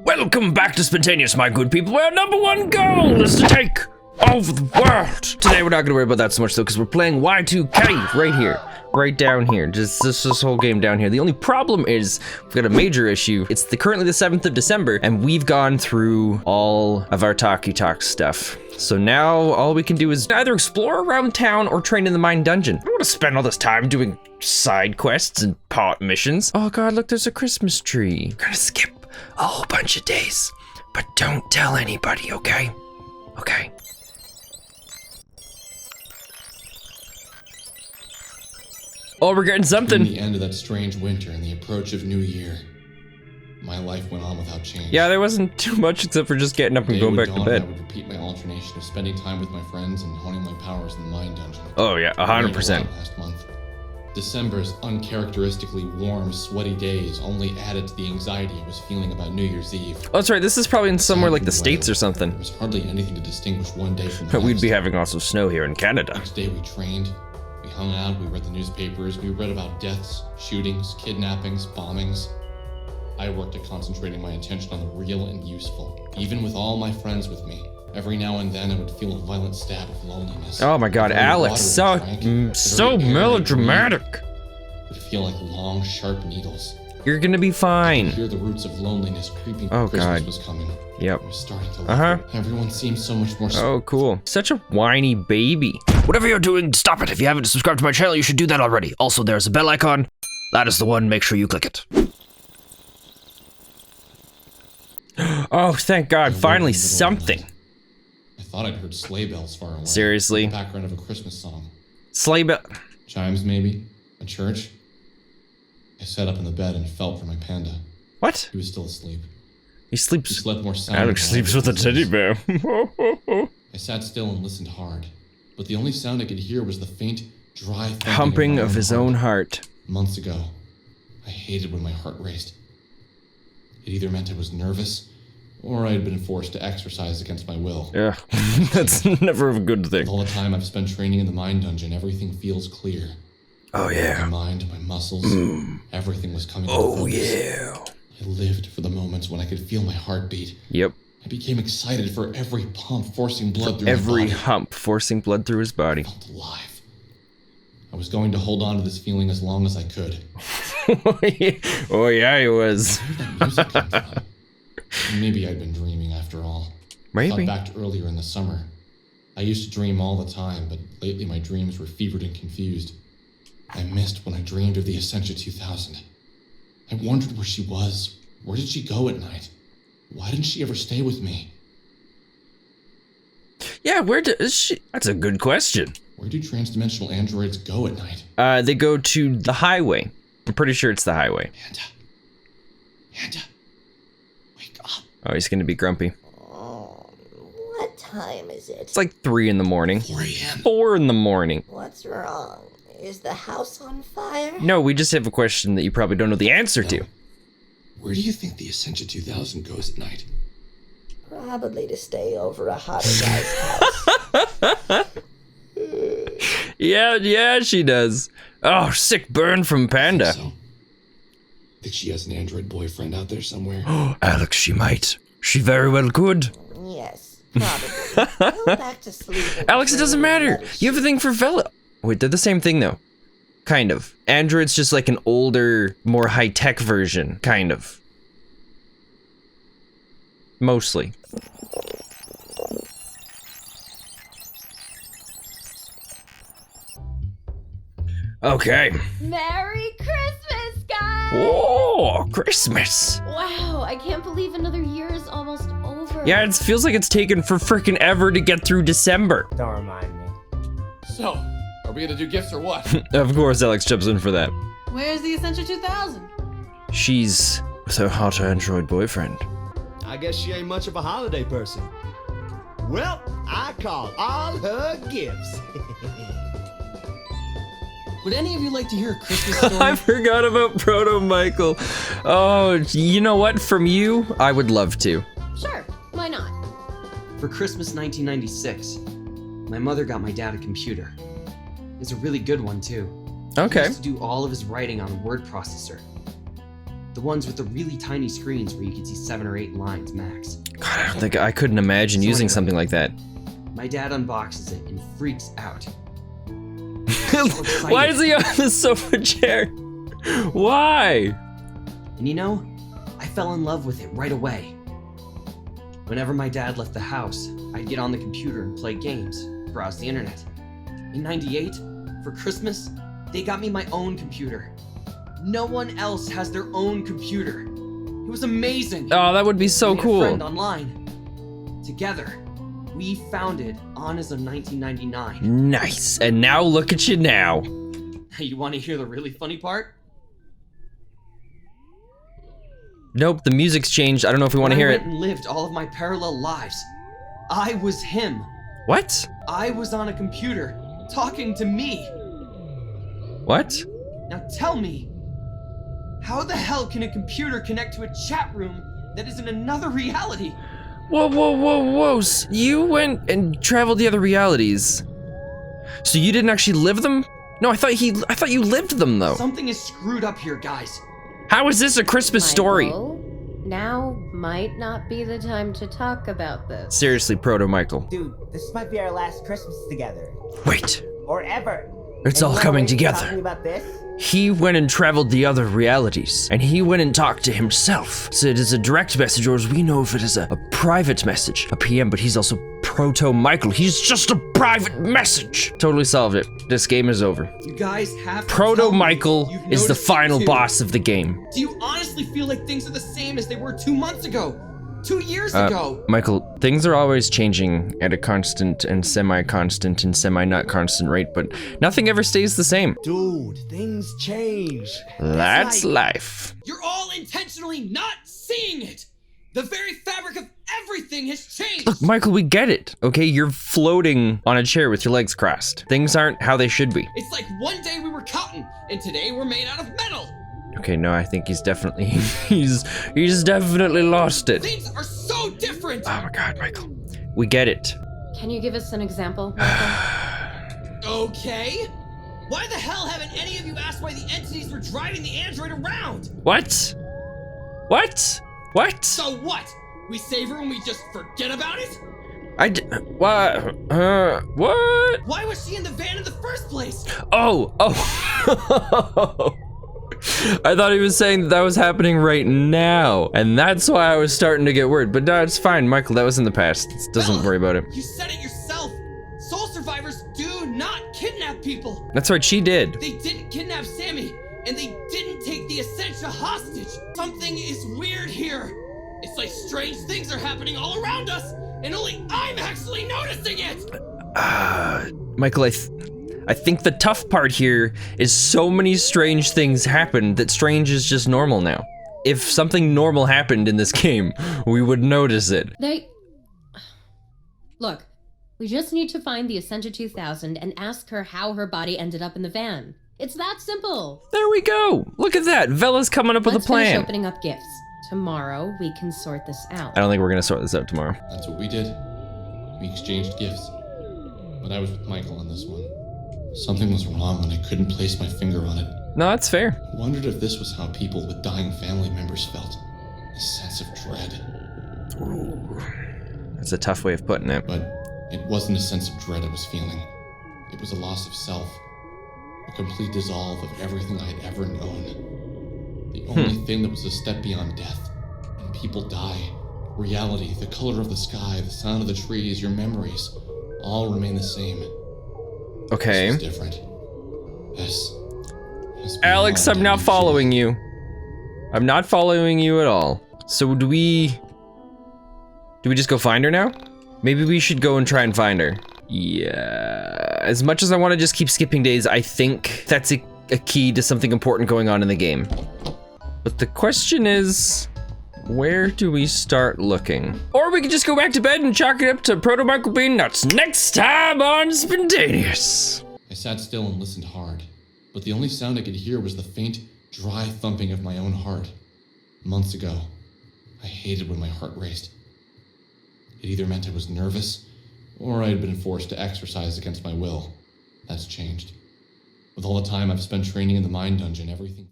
Welcome back to Spentaneous, my good people, where our #1 goal is to take over the world. Today we're not gonna worry about that so much though, because we're playing Y2K right here. Right down here, just this whole game down here. The only problem is we've got a major issue. It's currently the 7th of December, and we've gone through all of our talkie talk stuff. So now all we can do is either explore around town or train in the mine dungeon. I don't want to spend all this time doing side quests and pot missions. Oh god, look, there's a Christmas tree. We're gonna skip a whole bunch of days, but don't tell anybody, okay? Okay. Oh, we're getting something. Between the end of that strange winter and the approach of New Year, my life went on without change. Yeah, there wasn't too much except for just getting up and going back to bed. I would repeat my alternation of spending time with my friends and honing my powers in the mine dungeon. Oh yeah, 100%. Last month. December's uncharacteristically warm, sweaty days only added to the anxiety I was feeling about New Year's Eve. Oh, that's right. This is probably in somewhere like the States or something. There was hardly anything to distinguish one day from the next. We'd be having also snow here in Canada. Next day we trained. We hung out, we read the newspapers, we read about deaths, shootings, kidnappings, bombings. I worked at concentrating my attention on the real and useful. Even with all my friends with me, every now and then I would feel a violent stab of loneliness. Oh my god, Alex, so melodramatic. It would feel like long, sharp needles. You're gonna be fine. I could hear the roots of loneliness creeping. Oh Christmas god. was coming. Yep. I was starting to love it. Everyone seemed so much more. Oh, cool. Such a whiny baby. Whatever you're doing, stop it. If you haven't subscribed to my channel, you should do that already. Also, there's a bell icon. That is the one. Make sure you click it. Oh, thank God. Finally, something. I thought I'd heard sleigh bells far away. Seriously? The background of a Christmas song. Sleigh bell. Chimes, maybe? A church? I sat up in the bed and felt for my panda. What? He was still asleep. He sleeps. He slept more soundly. Alex sleeps with a teddy bear. I sat still and listened hard, but the only sound I could hear was the faint, dry humping of his own heart. Months ago, I hated when my heart raced. It either meant I was nervous, or I had been forced to exercise against my will. Yeah, that's never a good thing. With all the time I've spent training in the mine dungeon, everything feels clear. Oh yeah. My mind, my muscles, everything was coming. Oh yeah. I lived for the moments when I could feel my heartbeat. Yep. I became excited for every pump forcing blood through my body. Every hump forcing blood through his body. I felt alive. I was going to hold on to this feeling as long as I could. Oh yeah, he was. Where did that music come from? Maybe I'd been dreaming after all. Maybe. I thought back to earlier in the summer. I used to dream all the time, but lately my dreams were fevered and confused. I missed when I dreamed of the Essentia 2000. I wondered where she was. Where did she go at night? Why didn't she ever stay with me? Yeah, where does she? That's a good question. Where do transdimensional androids go at night? They go to the highway. I'm pretty sure it's the highway. Panda, wake up. Oh, he's gonna be grumpy. What time is it? It's like 3 in the morning. 4 a.m. 4 in the morning. What's wrong? Is the house on fire? No, we just have a question that you probably don't know the answer to. Where do you think the Essentia 2000 goes at night? Probably to stay over a hotter guy's house. Yeah, she does. Oh, sick burn from Panda. So, think she has an android boyfriend out there somewhere? Alex, she might. She very well could. Yes, probably. Go back to sleep. Alex, it doesn't matter. You have a thing for Vela. Wait, they're the same thing though. Kind of. Android's just like an older, more high-tech version. Kind of. Mostly. Okay. Merry Christmas, guys! Whoa, Christmas. Wow, I can't believe another year is almost over. Yeah, it feels like it's taken for frickin' ever to get through December. Don't remind me. So, are we gonna do gifts or what? Of course, Alex jumps in for that. Where's the Essentia 2000? She's with her hot android boyfriend. I guess she ain't much of a holiday person. Well, I call all her gifts. Would any of you like to hear a Christmas story? I forgot about Proto Michael. Oh, you know what? From you, I would love to. Sure, why not? For Christmas 1996, my mother got my dad a computer. It's a really good one, too. He Okay. used to do all of his writing on a word processor. The ones with the really tiny screens where you can see 7 or 8 lines max. God, I don't think I couldn't imagine So using anyway, something like that. My dad unboxes it and freaks out. Why is he on the sofa chair? Why? And you know, I fell in love with it right away. Whenever my dad left the house, I'd get on the computer and play games, browse the internet. In '98, for Christmas, they got me my own computer. No one else has their own computer. It was amazing. Oh, that would be so I made a cool. friend online. Together, we founded Onism 1999. Nice. And now look at you now. You want to hear the really funny part? Nope, the music's changed. I don't know if we want to hear I it. went and lived all of my parallel lives. I was him. What? I was on a computer, talking to me. What? Now tell me, how the hell can a computer connect to a chat room that is in another reality? Whoa, whoa, whoa, whoa. You went and traveled the other realities. So you didn't actually live them? No, I thought you lived them though. Something is screwed up here, guys. How is this a Christmas story? Michael, now might not be the time to talk about this. Seriously, Proto Michael. Dude, this might be our last Christmas together. Wait. Or ever. It's And all you know coming what you're together. talking about this? He went and traveled the other realities, and he went and talked to himself. So it is a direct message, or as we know of it as a private message, a PM, but he's also Proto Michael. He's just a private message. Totally solved it. This game is over. You guys have to Proto tell me Michael you've is the noticed it final too. boss of the game. Do you honestly feel like things are the same as they were 2 months ago? 2 years ago? Michael, things are always changing at a constant and semi-constant and semi-not constant rate, but nothing ever stays the same. Dude, things change. That's life. You're all intentionally not seeing it! The very fabric of everything has changed! Look, Michael, we get it, okay? You're floating on a chair with your legs crossed. Things aren't how they should be. It's like one day we were cotton, and today we're made out of metal! Okay, no, I think he's definitely, he's definitely lost it. Things are so different! Oh my God, Michael. We get it. Can you give us an example, Michael? Okay. Why the hell haven't any of you asked why the entities were driving the android around? What? What? What? So what? We save her and we just forget about it? What? What? Why was she in the van in the first place? Oh. I thought he was saying that was happening right now, and that's why I was starting to get worried. But no, it's fine, Michael. That was in the past. Doesn't worry about it. You said it yourself. Soul survivors do not kidnap people. That's right, she did. They didn't kidnap Sammy, and they didn't take the Essentia hostage. Something is weird here. It's like strange things are happening all around us, and only I'm actually noticing it. Michael, I think the tough part here is so many strange things happen that strange is just normal now. If something normal happened in this game, we would notice it. Look, we just need to find the Essentia 2000 and ask her how her body ended up in the van. It's that simple. There we go. Look at that. Vella's coming up with a Let's finish plan. opening up gifts. Tomorrow, we can sort this out. I don't think we're gonna sort this out tomorrow. That's what we did. We exchanged gifts. But I was with Michael on this one. Something was wrong and I couldn't place my finger on it. No, that's fair. I wondered if this was how people with dying family members felt. A sense of dread. Ooh. That's a tough way of putting it. But it wasn't a sense of dread I was feeling. It was a loss of self. A complete dissolve of everything I had ever known. The only thing that was a step beyond death. When people die, reality, the color of the sky, the sound of the trees, your memories, all remain the same. Okay. This is different. This is Alex, beyond I'm not any following usual. you. I'm not following you at all. So do we just go find her now? Maybe we should go and try and find her. Yeah. As much as I want to just keep skipping days, I think that's a key to something important going on in the game. But the question is, where do we start looking? Or we could just go back to bed and chalk it up to Proto Michael being nuts next time on Spentaneous. I sat still and listened hard, but the only sound I could hear was the faint, dry thumping of my own heart. Months ago, I hated when my heart raced. It either meant I was nervous, or I had been forced to exercise against my will. That's changed. With all the time I've spent training in the mind dungeon, everything